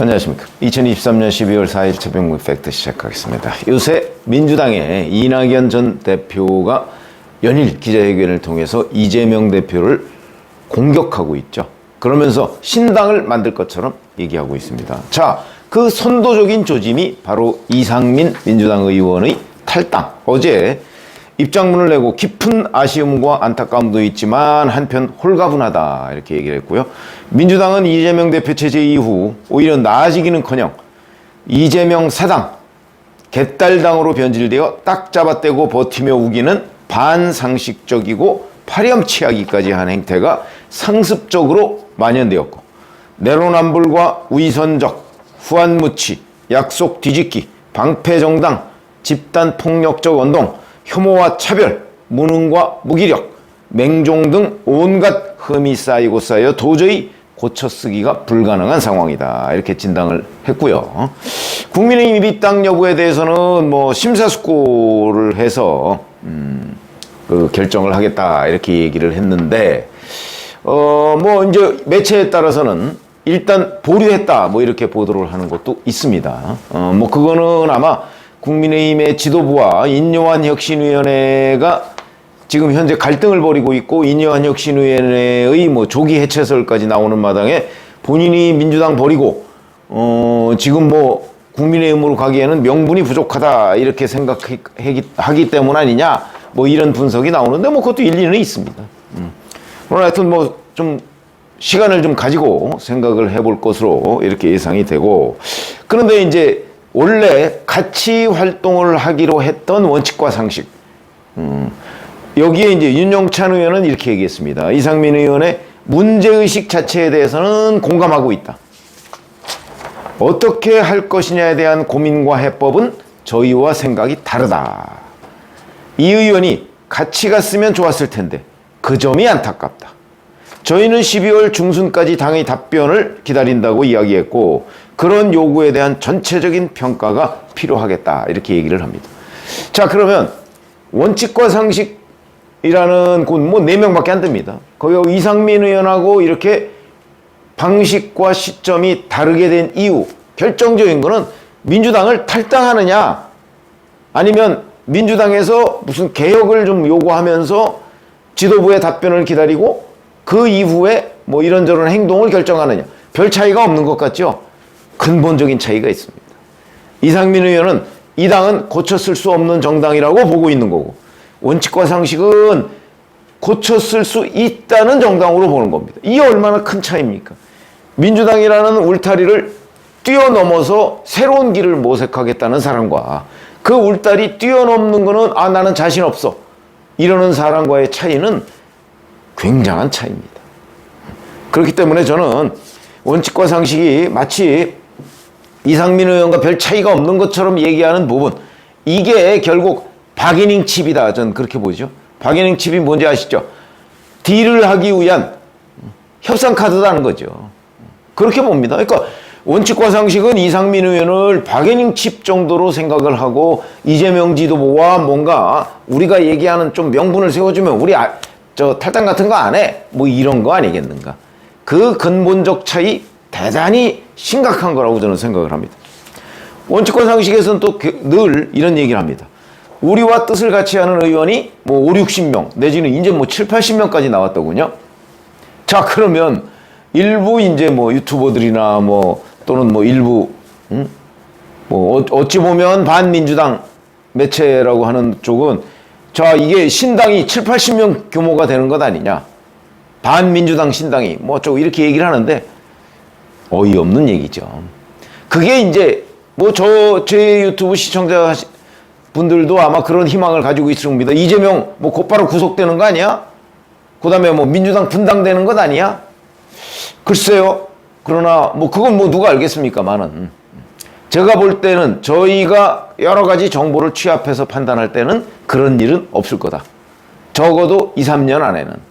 안녕하십니까. 2023년 12월 4일 최병무 팩트 시작하겠습니다. 요새 민주당의 이낙연 전 대표가 연일 기자회견을 통해서 이재명 대표를 공격하고 있죠. 그러면서 신당을 만들 것처럼 얘기하고 있습니다. 자, 그 선도적인 조짐이 바로 이상민 민주당 의원의 탈당. 어제 입장문을 내고 깊은 아쉬움과 안타까움도 있지만 한편 홀가분하다 이렇게 얘기를 했고요. 민주당은 이재명 대표 체제 이후 오히려 나아지기는커녕 이재명 사당, 개딸당으로 변질되어 딱 잡아떼고 버티며 우기는 반상식적이고 파렴치하기까지 한 행태가 상습적으로 만연되었고, 내로남불과 위선적, 후안무치, 약속 뒤집기, 방패정당, 집단폭력적 언동, 혐오와 차별, 무능과 무기력, 맹종 등 온갖 흠이 쌓이고 쌓여 도저히 고쳐쓰기가 불가능한 상황이다 이렇게 진단을 했고요. 국민의힘 입당 여부에 대해서는 뭐 심사숙고를 해서 그 결정을 하겠다 이렇게 얘기를 했는데, 뭐 이제 매체에 따라서는 일단 보류했다 뭐 이렇게 보도를 하는 것도 있습니다. 뭐 그거는 아마 국민의힘의 지도부와 인요한 혁신위원회가 지금 현재 갈등을 벌이고 있고, 인요한 혁신위원회의 뭐 조기 해체설까지 나오는 마당에 본인이 민주당 버리고 지금 뭐 국민의힘으로 가기에는 명분이 부족하다 이렇게 생각하기 때문 아니냐 뭐 이런 분석이 나오는데, 뭐 그것도 일리는 있습니다. 오늘 하여튼 뭐 좀 시간을 좀 가지고 생각을 해볼 것으로 이렇게 예상이 되고, 그런데 이제 원래 같이 활동을 하기로 했던 원칙과 상식, 여기에 이제 윤영찬 의원은 이렇게 얘기했습니다. 이상민 의원의 문제의식 자체에 대해서는 공감하고 있다. 어떻게 할 것이냐에 대한 고민과 해법은 저희와 생각이 다르다. 이 의원이 같이 갔으면 좋았을 텐데 그 점이 안타깝다. 저희는 12월 중순까지 당의 답변을 기다린다고 이야기했고, 그런 요구에 대한 전체적인 평가가 필요하겠다 이렇게 얘기를 합니다. 자, 그러면 원칙과 상식이라는 곳 뭐 4명밖에 안 됩니다. 거기 이상민 의원하고 이렇게 방식과 시점이 다르게 된 이유, 결정적인 거는 민주당을 탈당하느냐 아니면 민주당에서 무슨 개혁을 좀 요구하면서 지도부의 답변을 기다리고 그 이후에 뭐 이런저런 행동을 결정하느냐, 별 차이가 없는 것 같죠? 근본적인 차이가 있습니다. 이상민 의원은 이 당은 고쳤을 수 없는 정당이라고 보고 있는 거고, 원칙과 상식은 고쳤을 수 있다는 정당으로 보는 겁니다. 이게 얼마나 큰 차이입니까? 민주당이라는 울타리를 뛰어넘어서 새로운 길을 모색하겠다는 사람과 그 울타리 뛰어넘는 거는 나는 자신 없어 이러는 사람과의 차이는 굉장한 차이입니다. 그렇기 때문에 저는 원칙과 상식이 마치 이상민 의원과 별 차이가 없는 것처럼 얘기하는 부분, 이게 결국 바게닝 칩이다. 저는 그렇게 보죠. 바게닝 칩이 뭔지 아시죠? 딜을 하기 위한 협상 카드라는 거죠. 그렇게 봅니다. 그러니까 원칙과 상식은 이상민 의원을 바게닝 칩 정도로 생각을 하고, 이재명 지도부와 뭔가 우리가 얘기하는 좀 명분을 세워주면 우리 저 탈당 같은 거 안 해. 뭐 이런 거 아니겠는가. 그 근본적 차이 대단히 심각한 거라고 저는 생각을 합니다. 원칙과 상식에서는 또 늘 이런 얘기를 합니다. 우리와 뜻을 같이 하는 의원이 뭐 5, 60명 내지는 이제 뭐 7, 80명까지 나왔더군요. 자, 그러면 일부 이제 뭐 유튜버들이나 뭐 또는 뭐 일부 뭐 어찌 보면 반민주당 매체라고 하는 쪽은, 자, 이게 신당이 7, 80명 규모가 되는 것 아니냐, 반민주당 신당이 뭐 어쩌고 이렇게 얘기를 하는데 어이없는 얘기죠. 그게 이제 뭐 제 유튜브 시청자 분들도 아마 그런 희망을 가지고 있을 겁니다. 이재명 뭐 곧바로 구속되는 거 아니야? 그 다음에 뭐 민주당 분당되는 것 아니야? 글쎄요. 그러나 뭐 그건 뭐 누가 알겠습니까만은, 제가 볼 때는 저희가 여러 가지 정보를 취합해서 판단할 때는 그런 일은 없을 거다. 적어도 2, 3년 안에는.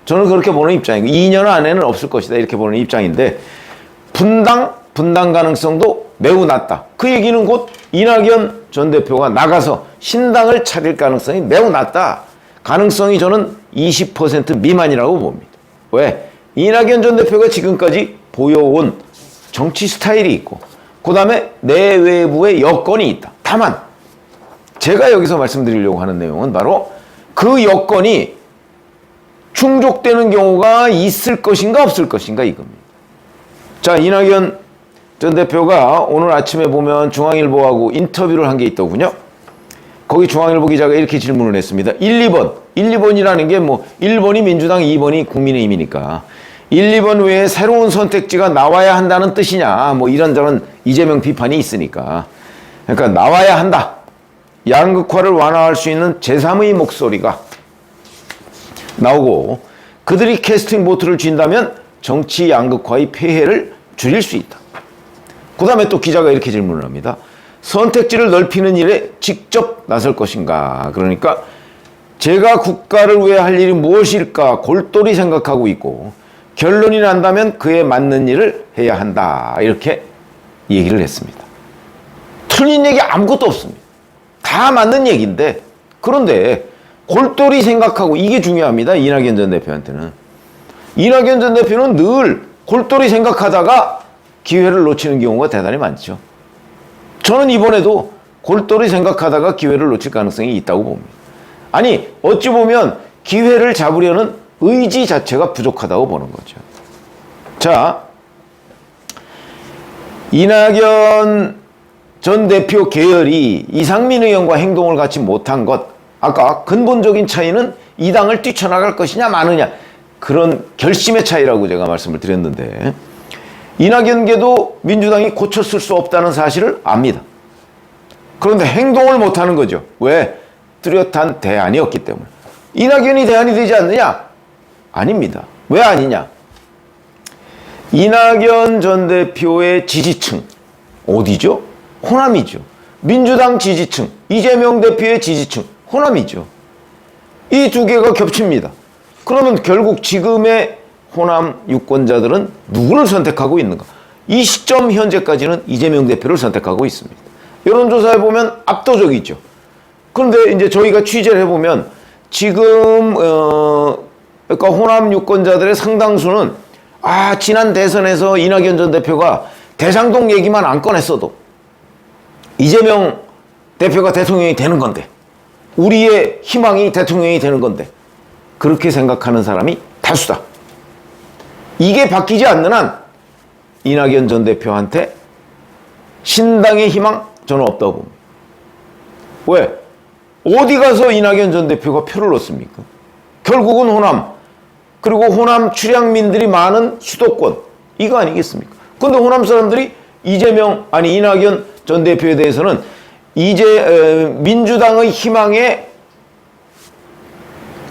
저는 그렇게 보는 입장이고, 2년 안에는 없을 것이다 이렇게 보는 입장인데, 분당 가능성도 매우 낮다. 그 얘기는 곧 이낙연 전 대표가 나가서 신당을 차릴 가능성이 매우 낮다. 가능성이 저는 20% 미만이라고 봅니다. 왜? 이낙연 전 대표가 지금까지 보여온 정치 스타일이 있고 그 다음에 내외부의 여건이 있다. 다만 제가 여기서 말씀드리려고 하는 내용은 바로 그 여건이 충족되는 경우가 있을 것인가 없을 것인가 이겁니다. 자, 이낙연 전 대표가 오늘 아침에 보면 중앙일보하고 인터뷰를 한 게 있더군요. 거기 중앙일보 기자가 이렇게 질문을 했습니다. 1, 2번. 1, 2번이라는 게 뭐 1번이 민주당, 2번이 국민의힘이니까 1, 2번 외에 새로운 선택지가 나와야 한다는 뜻이냐. 뭐 이런저런 이재명 비판이 있으니까. 그러니까 나와야 한다. 양극화를 완화할 수 있는 제3의 목소리가 나오고 그들이 캐스팅 보트를 쥔다면 정치 양극화의 폐해를 줄일 수 있다. 그 다음에 또 기자가 이렇게 질문을 합니다. 선택지를 넓히는 일에 직접 나설 것인가. 그러니까 제가 국가를 위해 할 일이 무엇일까 골똘히 생각하고 있고 결론이 난다면 그에 맞는 일을 해야 한다. 이렇게 얘기를 했습니다. 틀린 얘기 아무것도 없습니다. 다 맞는 얘기인데 그런데 골똘히 생각하고 이게 중요합니다. 이낙연 전 대표한테는. 이낙연 전 대표는 늘 골똘히 생각하다가 기회를 놓치는 경우가 대단히 많죠. 저는 이번에도 골똘히 생각하다가 기회를 놓칠 가능성이 있다고 봅니다. 아니 어찌 보면 기회를 잡으려는 의지 자체가 부족하다고 보는 거죠. 자, 이낙연 전 대표 계열이 이상민 의원과 행동을 같이 못한 것, 아까 근본적인 차이는 이 당을 뛰쳐나갈 것이냐 마느냐 그런 결심의 차이라고 제가 말씀을 드렸는데 이낙연계도 민주당이 고쳤을 수 없다는 사실을 압니다. 그런데 행동을 못하는 거죠. 왜? 뚜렷한 대안이 없기 때문에. 이낙연이 대안이 되지 않느냐? 아닙니다. 왜 아니냐? 이낙연 전 대표의 지지층 어디죠? 호남이죠. 민주당 지지층, 이재명 대표의 지지층 호남이죠. 이 두 개가 겹칩니다. 그러면 결국 지금의 호남 유권자들은 누구를 선택하고 있는가? 이 시점 현재까지는 이재명 대표를 선택하고 있습니다. 여론조사에 보면 압도적이죠. 그런데 이제 저희가 취재를 해보면 지금 그러니까 호남 유권자들의 상당수는 지난 대선에서 이낙연 전 대표가 대장동 얘기만 안 꺼냈어도 이재명 대표가 대통령이 되는 건데 우리의 희망이 대통령이 되는 건데 그렇게 생각하는 사람이 다수다. 이게 바뀌지 않는 한 이낙연 전 대표한테 신당의 희망 저는 없다고 봅니다. 왜? 어디 가서 이낙연 전 대표가 표를 얻습니까? 결국은 호남 그리고 호남 출향민들이 많은 수도권 이거 아니겠습니까? 그런데 호남 사람들이 이낙연 전 대표에 대해서는 민주당의 희망에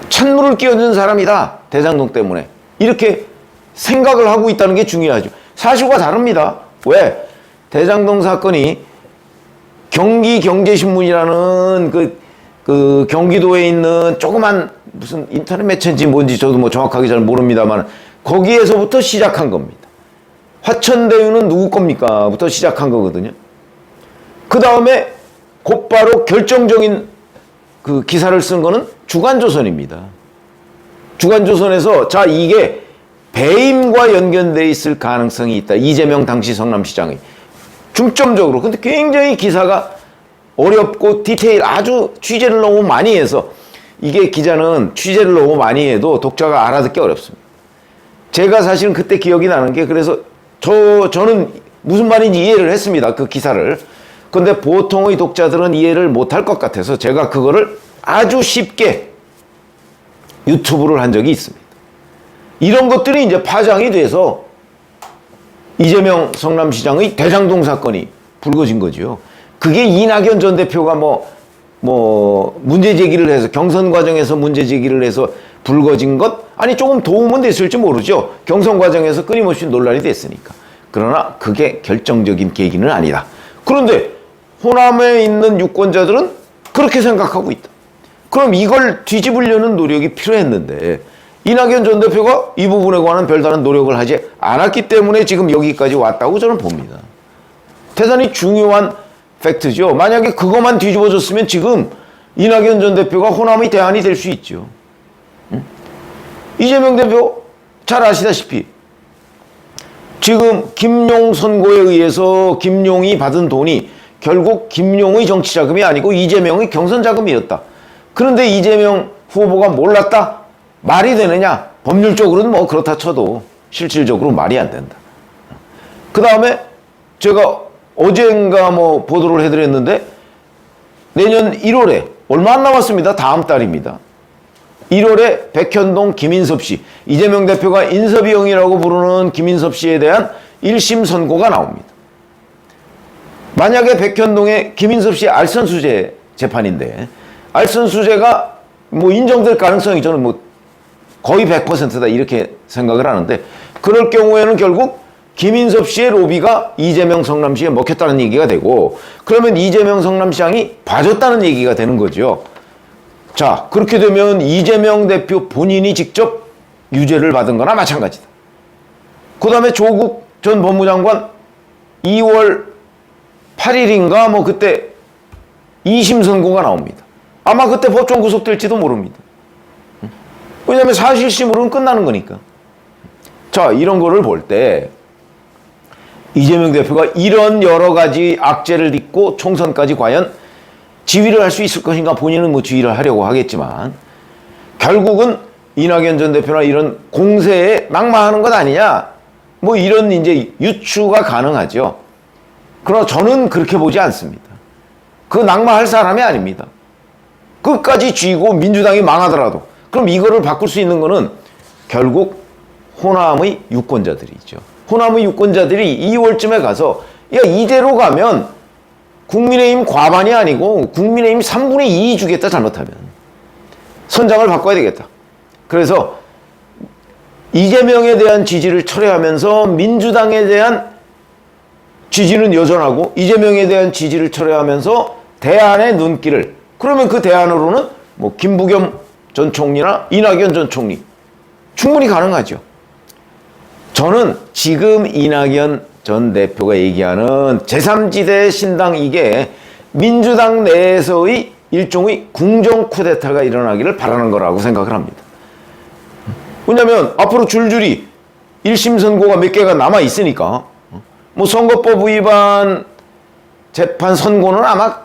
찬물을 끼얹은 사람이다. 대장동 때문에. 이렇게 생각을 하고 있다는 게 중요하죠. 사실과 다릅니다. 왜? 대장동 사건이 경기경제신문이라는 그 경기도에 있는 조그만 무슨 인터넷 매체인지 뭔지 저도 뭐 정확하게 잘 모릅니다만 거기에서부터 시작한 겁니다. 화천대유는 누구 겁니까? 부터 시작한 거거든요. 그 다음에 곧바로 결정적인 그 기사를 쓴 거는 주간조선입니다. 주간조선에서 자 이게 배임과 연결되어 있을 가능성이 있다. 이재명 당시 성남시장의 중점적으로. 근데 굉장히 기사가 어렵고 디테일 아주 취재를 너무 많이 해서 이게 기자는 취재를 너무 많이 해도 독자가 알아듣기 어렵습니다. 제가 사실은 그때 기억이 나는 게 그래서 저는 무슨 말인지 이해를 했습니다. 그 기사를. 근데 보통의 독자들은 이해를 못할 것 같아서 제가 그거를 아주 쉽게 유튜브를 한 적이 있습니다. 이런 것들이 이제 파장이 돼서 이재명 성남시장의 대장동 사건이 불거진 거죠. 그게 이낙연 전 대표가 문제 제기를 해서 경선 과정에서 문제 제기를 해서 불거진 것? 아니 조금 도움은 됐을지 모르죠. 경선 과정에서 끊임없이 논란이 됐으니까. 그러나 그게 결정적인 계기는 아니다. 그런데 호남에 있는 유권자들은 그렇게 생각하고 있다. 그럼 이걸 뒤집으려는 노력이 필요했는데 이낙연 전 대표가 이 부분에 관한 별다른 노력을 하지 않았기 때문에 지금 여기까지 왔다고 저는 봅니다. 대단히 중요한 팩트죠. 만약에 그것만 뒤집어졌으면 지금 이낙연 전 대표가 호남의 대안이 될 수 있죠. 이재명 대표 잘 아시다시피 지금 김용 선고에 의해서 김용이 받은 돈이 결국 김용의 정치자금이 아니고 이재명의 경선자금이었다. 그런데 이재명 후보가 몰랐다? 말이 되느냐? 법률적으로는 뭐 그렇다 쳐도 실질적으로 말이 안 된다. 그 다음에 제가 어젠가 뭐 보도를 해드렸는데 내년 1월에 얼마 안 남았습니다. 다음 달입니다. 1월에 백현동 김인섭 씨, 이재명 대표가 인섭이 형이라고 부르는 김인섭 씨에 대한 1심 선고가 나옵니다. 만약에 백현동의 김인섭 씨 알선수재 재판인데 알선수재가 뭐 인정될 가능성이 저는 뭐 거의 100%다 이렇게 생각을 하는데 그럴 경우에는 결국 김인섭 씨의 로비가 이재명 성남시에 먹혔다는 얘기가 되고 그러면 이재명 성남시장이 봐줬다는 얘기가 되는 거죠. 자, 그렇게 되면 이재명 대표 본인이 직접 유죄를 받은 거나 마찬가지다. 그 다음에 조국 전 법무장관 2월 8일인가 뭐 그때 2심 선고가 나옵니다. 아마 그때 법정 구속될지도 모릅니다. 왜냐하면 사실심으로는 끝나는 거니까. 자, 이런 거를 볼 때 이재명 대표가 이런 여러 가지 악재를 딛고 총선까지 과연 지휘를 할 수 있을 것인가. 본인은 뭐 지휘를 하려고 하겠지만 결국은 이낙연 전 대표나 이런 공세에 낙마하는 것 아니냐 뭐 이런 이제 유추가 가능하죠. 그러나 저는 그렇게 보지 않습니다. 그 낙마할 사람이 아닙니다. 끝까지 쥐고 민주당이 망하더라도 그럼 이거를 바꿀 수 있는 거는 결국 호남의 유권자들이죠. 호남의 유권자들이 2월쯤에 가서 야 이대로 가면 국민의힘 과반이 아니고 국민의힘 3분의 2 주겠다. 잘못하면 선장을 바꿔야 되겠다. 그래서 이재명에 대한 지지를 철회하면서 민주당에 대한 지지는 여전하고 이재명에 대한 지지를 철회하면서 대안의 눈길을 그러면 그 대안으로는 뭐 김부겸 전 총리나 이낙연 전 총리 충분히 가능하죠. 저는 지금 이낙연 전 대표가 얘기하는 제3지대 신당 이게 민주당 내에서의 일종의 궁정 쿠데타가 일어나기를 바라는 거라고 생각을 합니다. 왜냐하면 앞으로 줄줄이 1심 선고가 몇 개가 남아 있으니까 뭐 선거법 위반 재판 선고는 아마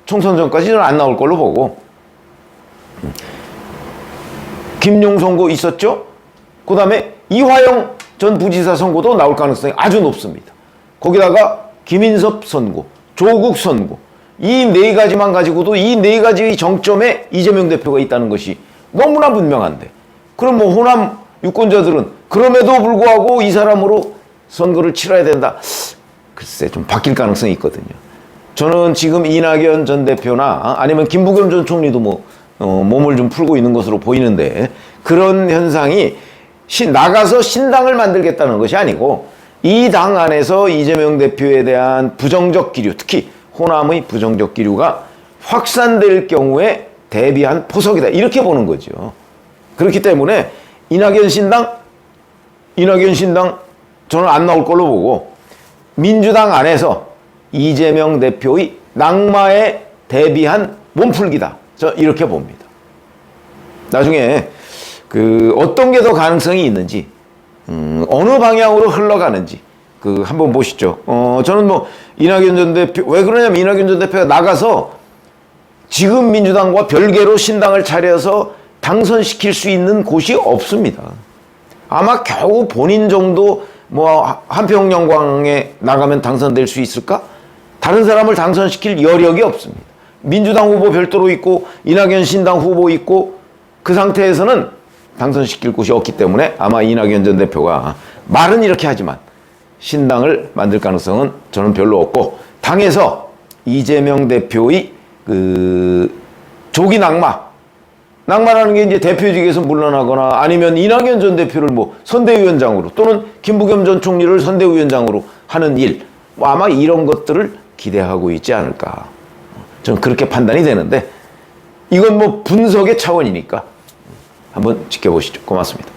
총선 전까지는 안 나올 걸로 보고 김용 선고 있었죠? 그 다음에 이화영 전 부지사 선고도 나올 가능성이 아주 높습니다. 거기다가 김인섭 선고, 조국 선고 이 네 가지만 가지고도 이 네 가지의 정점에 이재명 대표가 있다는 것이 너무나 분명한데 그럼 뭐 호남 유권자들은 그럼에도 불구하고 이 사람으로 선거를 치러야 된다. 글쎄 좀 바뀔 가능성이 있거든요. 저는 지금 이낙연 전 대표나 아니면 김부겸 전 총리도 뭐 몸을 좀 풀고 있는 것으로 보이는데 그런 현상이 나가서 신당을 만들겠다는 것이 아니고 이 당 안에서 이재명 대표에 대한 부정적 기류, 특히 호남의 부정적 기류가 확산될 경우에 대비한 포석이다. 이렇게 보는 거죠. 그렇기 때문에 이낙연 신당 저는 안 나올 걸로 보고 민주당 안에서 이재명 대표의 낙마에 대비한 몸풀기다. 저 이렇게 봅니다. 나중에 어떤 게 더 가능성이 있는지 어느 방향으로 흘러가는지 한번 보시죠. 저는 뭐 이낙연 전 대표 왜 그러냐면 이낙연 전 대표가 나가서 지금 민주당과 별개로 신당을 차려서 당선시킬 수 있는 곳이 없습니다. 아마 겨우 본인 정도 뭐 한평영광에 나가면 당선될 수 있을까? 다른 사람을 당선시킬 여력이 없습니다. 민주당 후보 별도로 있고 이낙연 신당 후보 있고 그 상태에서는 당선시킬 곳이 없기 때문에 아마 이낙연 전 대표가 말은 이렇게 하지만 신당을 만들 가능성은 저는 별로 없고 당에서 이재명 대표의 조기 낙마라는 게 이제 대표직에서 물러나거나 아니면 이낙연 전 대표를 뭐 선대위원장으로 또는 김부겸 전 총리를 선대위원장으로 하는 일, 뭐 아마 이런 것들을 기대하고 있지 않을까. 저는 그렇게 판단이 되는데 이건 뭐 분석의 차원이니까 한번 지켜보시죠. 고맙습니다.